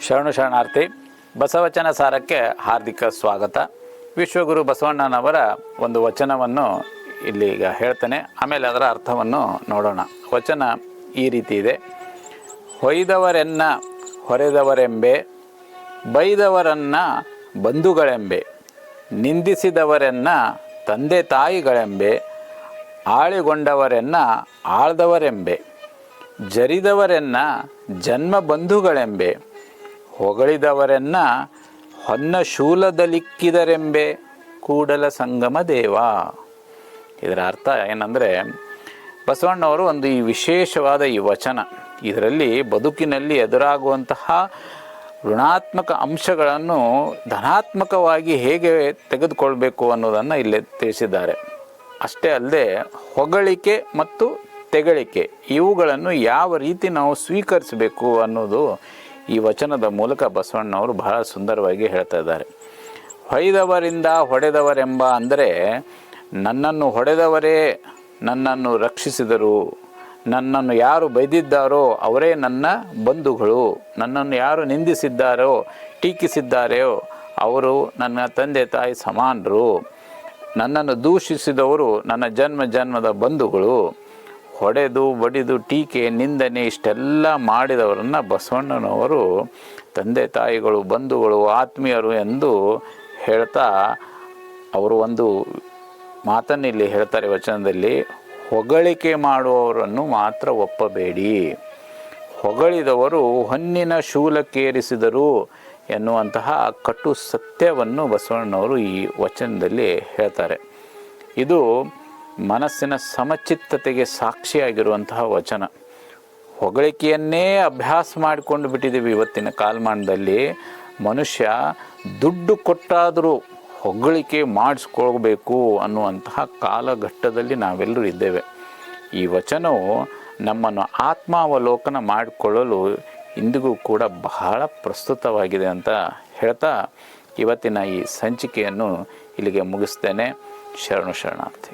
ಶರಣಾರ್ಥಿ. ಬಸವಚನ ಸಾರಕ್ಕೆ ಹಾರ್ದಿಕ ಸ್ವಾಗತ. ವಿಶ್ವಗುರು ಬಸವಣ್ಣನವರ ಒಂದು ವಚನವನ್ನು ಇಲ್ಲಿ ಈಗ ಹೇಳ್ತೇನೆ, ಆಮೇಲೆ ಅದರ ಅರ್ಥವನ್ನು ನೋಡೋಣ. ವಚನ ಈ ರೀತಿ ಇದೆ: ಹೊಯ್ದವರೆನ್ನ ಹೊರೆದವರೆಂಬೆ, ಬೈದವರನ್ನ ಬಂಧುಗಳೆಂಬೆ, ನಿಂದಿಸಿದವರೆನ್ನ ತಂದೆ ತಾಯಿಗಳೆಂಬೆ, ಆಳಿಗೊಂಡವರೆನ್ನ ಆಳ್ದವರೆಂಬೆ, ಜರಿದವರೆನ್ನ ಜನ್ಮ ಬಂಧುಗಳೆಂಬೆ, ಹೊಗಳಿದವರೆನ್ನ ಹೊನ್ನ ಶೂಲದಲಿಕ್ಕಿದರೆಂಬೆ, ಕೂಡಲ ಸಂಗಮ ದೇವ. ಇದರ ಅರ್ಥ ಏನಂದರೆ, ಬಸವಣ್ಣವರು ಒಂದು ಈ ವಿಶೇಷವಾದ ಈ ವಚನ, ಇದರಲ್ಲಿ ಬದುಕಿನಲ್ಲಿ ಎದುರಾಗುವಂತಹ ಋಣಾತ್ಮಕ ಅಂಶಗಳನ್ನು ಧನಾತ್ಮಕವಾಗಿ ಹೇಗೆ ತೆಗೆದುಕೊಳ್ಬೇಕು ಅನ್ನೋದನ್ನು ಇಲ್ಲಿ ತಿಳಿಸಿದ್ದಾರೆ. ಅಷ್ಟೇ ಅಲ್ಲದೆ ಹೊಗಳಿಕೆ ಮತ್ತು ತೆಗಳಿಕೆ ಇವುಗಳನ್ನು ಯಾವ ರೀತಿ ನಾವು ಸ್ವೀಕರಿಸಬೇಕು ಅನ್ನೋದು ಈ ವಚನದ ಮೂಲಕ ಬಸವಣ್ಣವರು ಬಹಳ ಸುಂದರವಾಗಿ ಹೇಳ್ತಾ ಇದ್ದಾರೆ. ಹೊಯ್ದವರಿಂದ ಹೊಡೆದವರೆಂಬ ಅಂದರೆ, ನನ್ನನ್ನು ಹೊಡೆದವರೇ ನನ್ನನ್ನು ರಕ್ಷಿಸಿದರು, ನನ್ನನ್ನು ಯಾರು ಬೈದಿದ್ದಾರೋ ಅವರೇ ನನ್ನ ಬಂಧುಗಳು, ನನ್ನನ್ನು ಯಾರು ನಿಂದಿಸಿದ್ದಾರೋ ಟೀಕಿಸಿದ್ದಾರೋ ಅವರು ನನ್ನ ತಂದೆ ತಾಯಿ ಸಮಾನರು, ನನ್ನನ್ನು ದೂಷಿಸಿದವರು ನನ್ನ ಜನ್ಮ ಜನ್ಮದ ಬಂಧುಗಳು. ಹೊಡೆದು ಬಡಿದು ಟೀಕೆ ನಿಂದನೆ ಇಷ್ಟೆಲ್ಲ ಮಾಡಿದವರನ್ನು ಬಸವಣ್ಣನವರು ತಂದೆ ತಾಯಿಗಳು, ಬಂಧುಗಳು, ಆತ್ಮೀಯರು ಎಂದು ಹೇಳ್ತಾ ಅವರು ಒಂದು ಮಾತನ್ನು ಇಲ್ಲಿ ಹೇಳ್ತಾರೆ ವಚನದಲ್ಲಿ: ಹೊಗಳಿಕೆ ಮಾಡುವವರನ್ನು ಮಾತ್ರ ಒಪ್ಪಬೇಡಿ, ಹೊಗಳಿದವರು ಹೊನ್ನಿನ ಶೂಲಕ್ಕೇರಿಸಿದರು ಎನ್ನುವಂತಹ ಕಟು ಸತ್ಯವನ್ನು ಬಸವಣ್ಣನವರು ಈ ವಚನದಲ್ಲಿ ಹೇಳ್ತಾರೆ. ಇದು ಮನಸ್ಸಿನ ಸಮಚಿತ್ತತೆಗೆ ಸಾಕ್ಷಿಯಾಗಿರುವಂತಹ ವಚನ. ಹೊಗಳಿಕೆಯನ್ನೇ ಅಭ್ಯಾಸ ಮಾಡಿಕೊಂಡು ಬಿಟ್ಟಿದ್ದೀವಿ ಇವತ್ತಿನ ಕಾಲಮಾನದಲ್ಲಿ. ಮನುಷ್ಯ ದುಡ್ಡು ಕೊಟ್ಟಾದರೂ ಹೊಗಳಿಕೆ ಮಾಡಿಸ್ಕೊಳ್ಬೇಕು ಅನ್ನುವಂತಹ ಕಾಲಘಟ್ಟದಲ್ಲಿ ನಾವೆಲ್ಲರೂ ಇದ್ದೇವೆ. ಈ ವಚನವು ನಮ್ಮನ್ನು ಆತ್ಮಾವಲೋಕನ ಮಾಡಿಕೊಳ್ಳಲು ಇಂದಿಗೂ ಕೂಡ ಬಹಳ ಪ್ರಸ್ತುತವಾಗಿದೆ ಅಂತ ಹೇಳ್ತಾ ಇವತ್ತಿನ ಈ ಸಂಚಿಕೆಯನ್ನು ಇಲ್ಲಿಗೆ ಮುಗಿಸ್ತೇನೆ. ಶರಣಾರ್ಥಿ.